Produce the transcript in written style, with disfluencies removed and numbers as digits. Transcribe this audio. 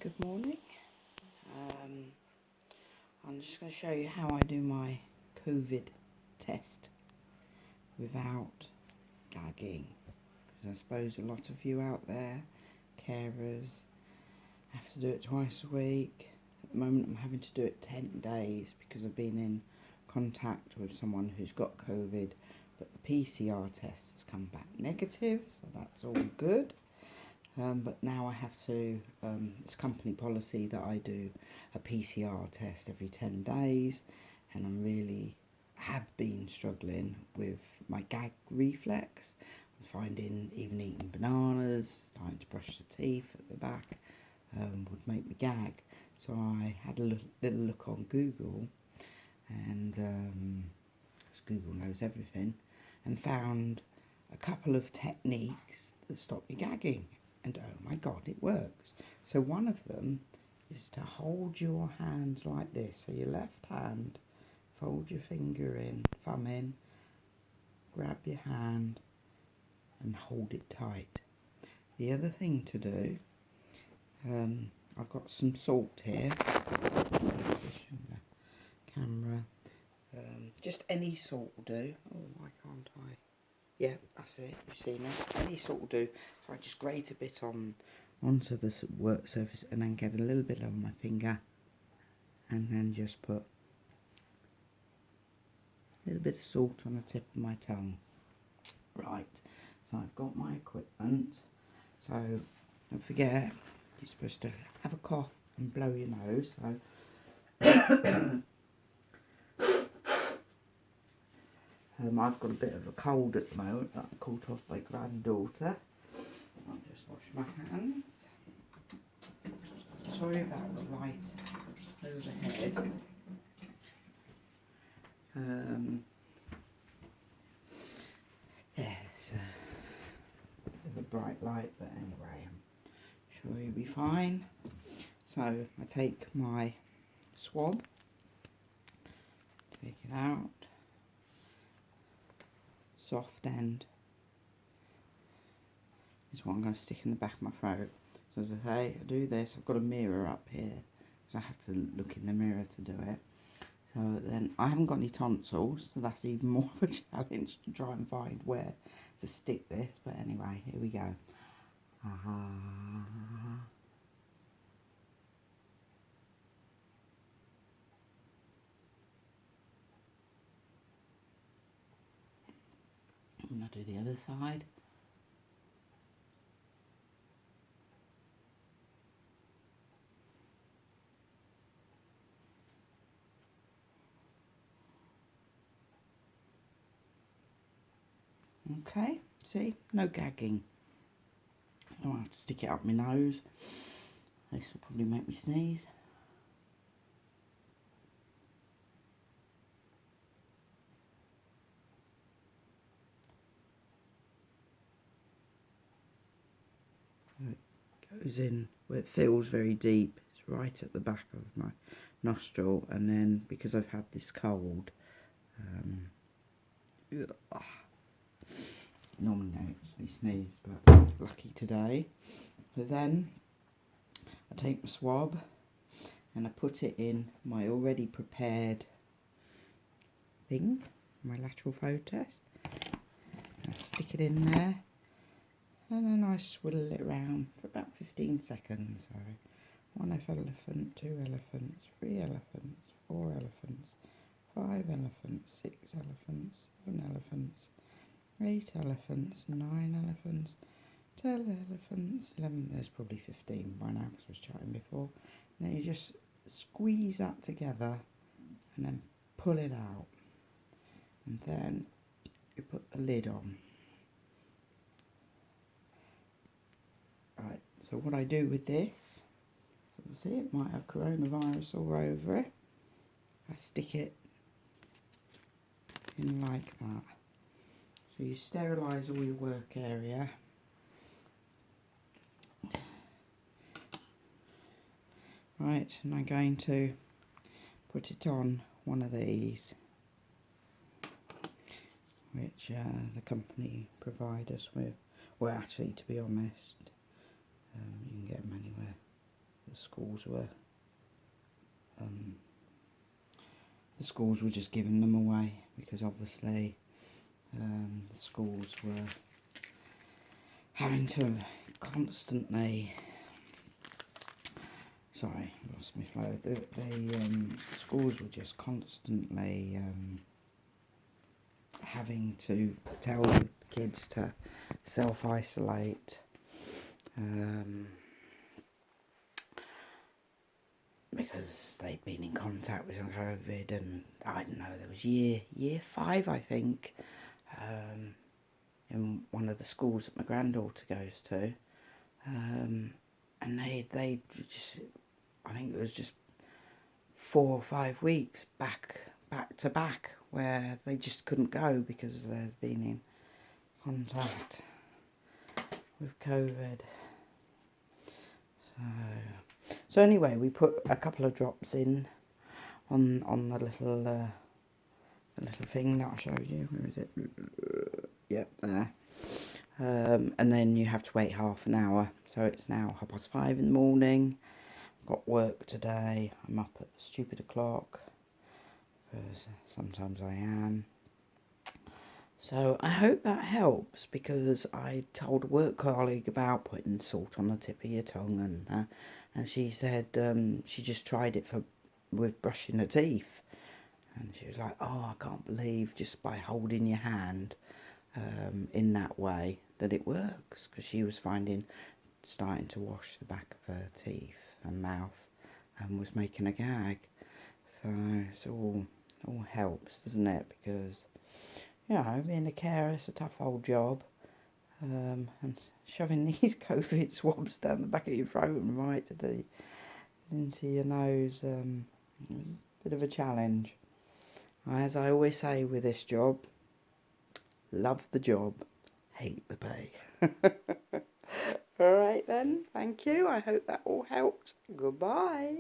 Good morning. I'm just going to show you how I do my COVID test without gagging, because I suppose a lot of you out there, carers, have to do it twice a week. At the moment I'm having to do it 10 days because I've been in contact with someone who's got COVID, but the PCR test has come back negative, so that's all good. But now I have to, it's company policy that I do a PCR test every 10 days, and have been struggling with my gag reflex. I'm finding even eating bananas, starting to brush the teeth at the back, would make me gag. So I had a little look on Google, and because Google knows everything, and found a couple of techniques that stop me gagging. And oh my god, it works. So one of them is to hold your hand like this. So your left hand, fold your finger in, thumb in, grab your hand and hold it tight. The other thing to do, I've got some salt here. Position the camera. Just any salt will do. Oh, why can't I? Yeah, that's it. You've seen it. Any salt will do. So I just grate a bit onto the work surface and then get a little bit on my finger, and then just put a little bit of salt on the tip of my tongue. Right. So I've got my equipment. So don't forget, you're supposed to have a cough and blow your nose. So I've got a bit of a cold at the moment that I caught off my granddaughter. I'll just wash my hands. Sorry about the light overhead. Yeah, it's a bit of a bright light, but anyway, I'm sure you'll be fine. So I take my swab, take it out, soft end is what I'm going to stick in the back of my throat. So as I say, I do this, I've got a mirror up here, so I have to look in the mirror to do it. So then I haven't got any tonsils, so that's even more of a challenge to try and find where to stick this. But anyway, here we go. And I'll do the other side. Okay, see, no gagging. I don't have to stick it up my nose. This will probably make me sneeze. It goes in where it feels very deep. It's right at the back of my nostril, and then because I've had this cold, normally no, it's me sneeze, but lucky today. So then I take my swab and I put it in my already prepared thing, my lateral flow test. I stick it in there, and then I swivel it around for about 15 seconds. So 1 elephant, 2 elephants, 3 elephants, 4 elephants, 5 elephants, 6 elephants, 7 elephants, 8 elephants, 9 elephants, 10 elephants, 11, there's probably 15 by now because I was chatting before. And then you just squeeze that together and then pull it out. And then you put the lid on. Right, so what I do with this, you see it might have coronavirus all over it. I stick it in like that. So you sterilise all your work area. Right, and I'm going to put it on one of these, which the company provide us with. Well, actually, to be honest, you can get them anywhere. the schools were just giving them away, because obviously the schools were having to constantly, sorry, I lost my flow. The schools were just constantly having to tell the kids to self-isolate, because they'd been in contact with some COVID, and I don't know, there was year 5, I think, in one of the schools that my granddaughter goes to, and they just, I think it was just 4 or 5 weeks back to back where they just couldn't go because they'd been in contact with COVID. So anyway, we put a couple of drops in on the little thing that I showed you. Where is it? Yep, there. And then you have to wait half an hour. So it's now 5:30 in the morning. Got work today. I'm up at stupid o'clock, because sometimes I am. So I hope that helps, because I told a work colleague about putting salt on the tip of your tongue, and she said she just tried it with brushing her teeth, and she was like, oh, I can't believe just by holding your hand in that way that it works, because she was starting to wash the back of her teeth and mouth and was making a gag. So it's all helps, doesn't it? Because, you know, being a carer is a tough old job, and shoving these COVID swabs down the back of your throat and right into your nose, bit of a challenge. As I always say with this job, love the job, hate the pay. Alright then, thank you. I hope that all helped. Goodbye.